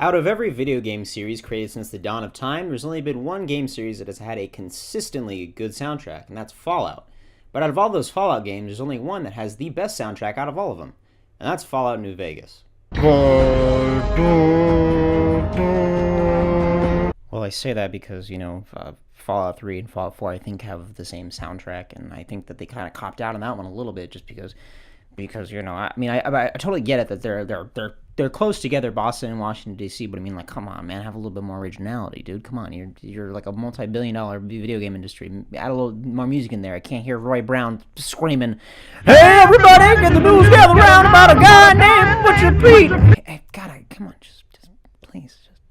Out of every video game series created since the dawn of time, there's only been one game series that has had a consistently good soundtrack, and that's Fallout. But out of all those Fallout games, there's only one that has the best soundtrack out of all of them, and that's Fallout New Vegas. Well, I say that because, Fallout 3 and Fallout 4, I think, have the same soundtrack, and I think that they kind of copped out on that one a little bit just because I totally get it that they're close together, Boston and Washington D.C. But I mean, like, come on, man, have a little bit more originality, dude. Come on, you're like a multi-billion-dollar video game industry. Add a little more music in there. I can't hear Roy Brown screaming, "Hey, everybody, get the news gather round about a guy named Butcher Pete." Hey, God, come on, just please, just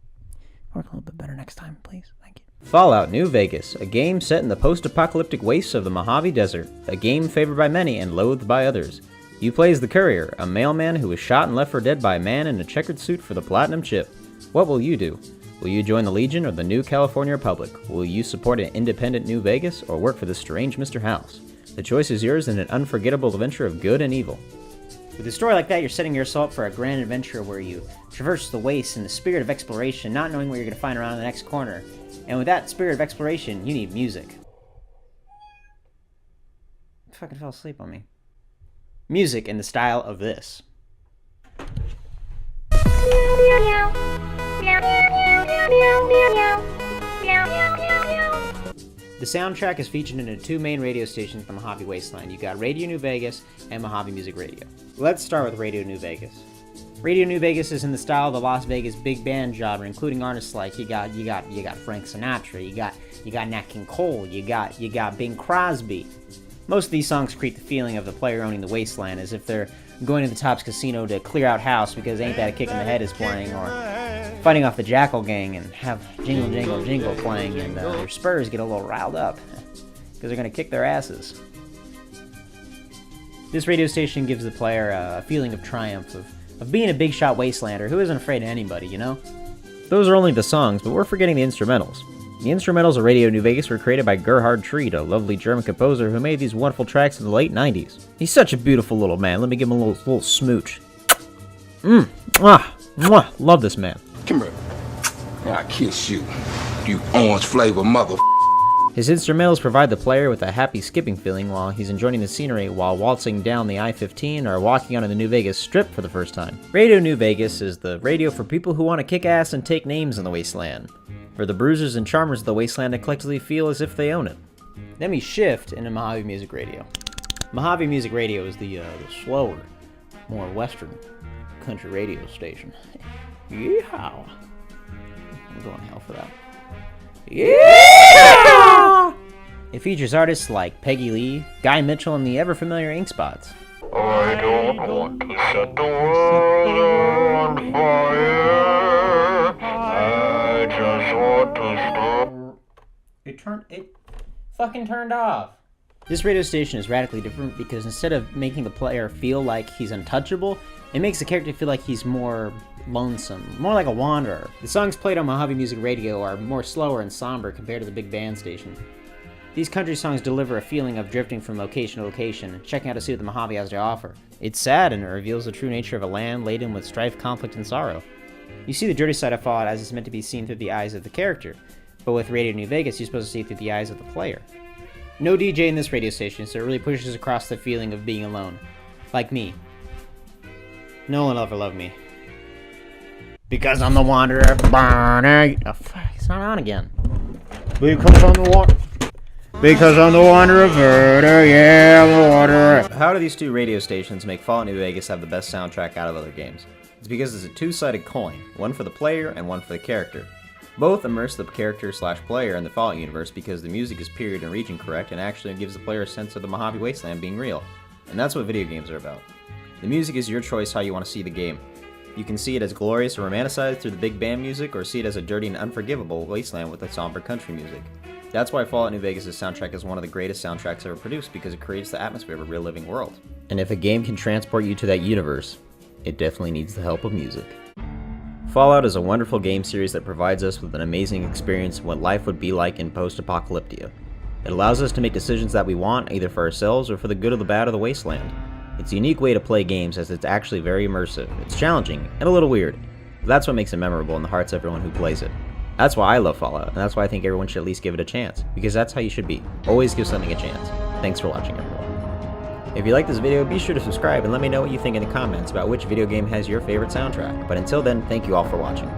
work a little bit better next time, please. Thank you. Fallout New Vegas, a game set in the post-apocalyptic wastes of the Mojave Desert, a game favored by many and loathed by others. You play as the Courier, a mailman who was shot and left for dead by a man in a checkered suit for the Platinum Chip. What will you do? Will you join the Legion or the New California Republic? Will you support an independent New Vegas or work for the strange Mr. House? The choice is yours in an unforgettable adventure of good and evil. With a story like that, you're setting yourself up for a grand adventure where you traverse the wastes in the spirit of exploration, not knowing what you're going to find around the next corner. And with that spirit of exploration, you need music. I fucking fell asleep on me. Music in the style of this. The soundtrack is featured in two main radio stations in the Mojave Wasteland. You got Radio New Vegas and Mojave Music Radio. Let's start with Radio New Vegas. Radio New Vegas is in the style of the Las Vegas big band genre, including artists like you got Frank Sinatra, you got Nat King Cole, you got Bing Crosby. Most of these songs create the feeling of the player owning the wasteland, as if they're going to the Tops Casino to clear out house because Ain't That a Kick in the Head is playing, or fighting off the Jackal Gang and have Jingle Jingle Jingle playing, and your Spurs get a little riled up because they're going to kick their asses. This radio station gives the player a feeling of triumph, of being a big shot wastelander who isn't afraid of anybody, you know? Those are only the songs, but we're forgetting the instrumentals. The instrumentals of Radio New Vegas were created by Gerhard Treat, a lovely German composer who made these wonderful tracks in the late 90s. He's such a beautiful little man. Let me give him a little smooch. Love this man. Come here. I kiss you, you orange flavor mother. His instrumentals provide the player with a happy skipping feeling while he's enjoying the scenery while waltzing down the I-15 or walking onto the New Vegas Strip for the first time. Radio New Vegas is the radio for people who want to kick ass and take names in the wasteland. For the bruisers and charmers of the wasteland that collectively feel as if they own it. Then we shift into Mojave Music Radio. Mojave Music Radio is the slower, more western country radio station. Yeehaw! I'm going to hell for that. Yeah! It features artists like Peggy Lee, Guy Mitchell, and the ever-familiar Ink Spots. I don't want to set the world on fire. I just want to stop. It fucking turned off. This radio station is radically different because instead of making the player feel like he's untouchable, it makes the character feel like he's more lonesome, more like a wanderer. The songs played on Mojave Music Radio are more slower and somber compared to the big band station. These country songs deliver a feeling of drifting from location to location and checking out to see what the Mojave has to offer. It's sad and it reveals the true nature of a land laden with strife, conflict, and sorrow. You see the dirty side of Fallout as it's meant to be seen through the eyes of the character, but with Radio New Vegas, you're supposed to see it through the eyes of the player. No DJ in this radio station, so it really pushes across the feeling of being alone. Like me. No one will ever love me. Because I'm the wanderer. Oh, fuck, it's not on again. Because I'm the wanderer, yeah, I'm the wanderer. How do these two radio stations make Fallout New Vegas have the best soundtrack out of other games? It's because it's a two-sided coin, one for the player and one for the character. Both immerse the character/player in the Fallout universe because the music is period and region correct and actually gives the player a sense of the Mojave Wasteland being real. And that's what video games are about. The music is your choice how you want to see the game. You can see it as glorious or romanticized through the big band music, or see it as a dirty and unforgivable wasteland with its somber country music. That's why Fallout New Vegas' soundtrack is one of the greatest soundtracks ever produced, because it creates the atmosphere of a real living world. And if a game can transport you to that universe, it definitely needs the help of music. Fallout is a wonderful game series that provides us with an amazing experience of what life would be like in post-apocalyptia. It allows us to make decisions that we want, either for ourselves or for the good or the bad of the wasteland. It's a unique way to play games as it's actually very immersive. It's challenging and a little weird. that's what makes it memorable in the hearts of everyone who plays it. That's why I love Fallout, and that's why I think everyone should at least give it a chance, because that's how you should be. Always give something a chance. Thanks for watching, everyone. If you like this video, be sure to subscribe and let me know what you think in the comments about which video game has your favorite soundtrack. But until then, thank you all for watching.